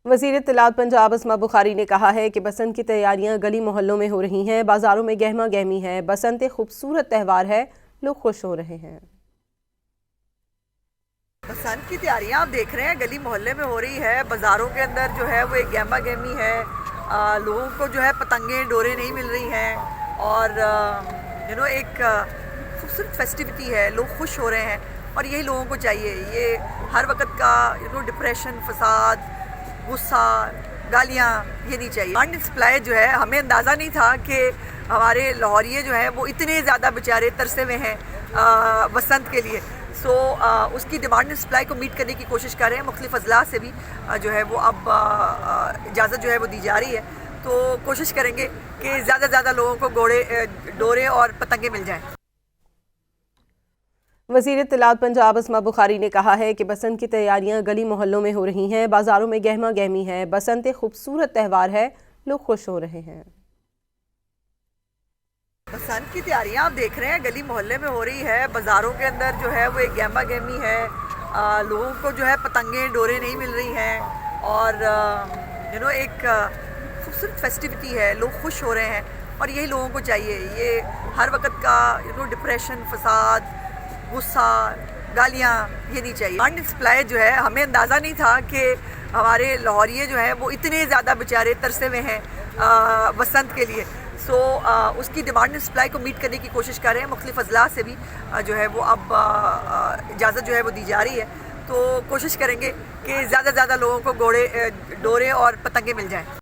वज़ीर इत्तलात पंजाब अस्मा बुखारी ने कहा है कि बसंत की तैयारियां गली मोहल्लों में हो रही हैं, बाजारों में गहमा गहमी है। बसंत एक खूबसूरत त्यौहार है, लोग खुश हो रहे हैं। बसंत की तैयारियां आप देख रहे हैं गली मोहल्ले में हो रही है। बाज़ारों के अंदर जो है वो एक गहमा गहमी है। लोगों को जो है पतंगे डोरे नहीं मिल रही हैं और एक खूबसूरत फेस्टिविटी है, लोग खुश हो रहे हैं और यही लोगों को चाहिए। ये हर वक्त का डिप्रेशन, फसाद, गुस्सा, गालियाँ ये नहीं चाहिए। डिमांड सप्लाई जो है, हमें अंदाज़ा नहीं था कि हमारे लाहौरिये जो हैं वो इतने ज़्यादा बेचारे तरसे में हैं बसंत के लिए। सो उसकी डिमांड सप्लाई को मीट करने की कोशिश कर रहे हैं। मुख्तलिफ अजला से भी जो है वो अब इजाज़त जो है वो दी जा रही है। तो कोशिश करेंगे कि ज़्यादा से ज़्यादा लोगों को डोरे और पतंगे मिल जाएँ। वज़ीर इत्तलात पंजाब अस्मा बुखारी ने कहा है कि बसंत की तैयारियां गली मोहल्लों में हो रही हैं, बाजारों में गहमा गहमी है। बसंत एक खूबसूरत त्यौहार है, लोग खुश हो रहे हैं। बसंत की तैयारियां आप देख रहे हैं गली मोहल्ले में हो रही है। बाज़ारों के अंदर जो है वो एक गहमा गहमी है। लोगों को जो है पतंगे डोरे नहीं मिल रही हैं और एक खूबसूरत फेस्टिविटी है, लोग खुश हो रहे हैं और यही लोगों को चाहिए। ये हर वक्त का डिप्रेशन, फसाद, गुस्सा, गालियाँ ये नहीं चाहिए। डिमांड सप्लाई जो है, हमें अंदाज़ा नहीं था कि हमारे लाहौरिये जो हैं वो इतने ज़्यादा बेचारे तरसे में हैं बसंत के लिए। सो उसकी डिमांड सप्लाई को मीट करने की कोशिश कर रहे हैं। मुख्तलिफ अजला से भी जो है वो अब इजाज़त जो है वो दी जा रही है। तो कोशिश करेंगे कि ज़्यादा से ज़्यादा लोगों को डोरे और पतंगे मिल जाएँ।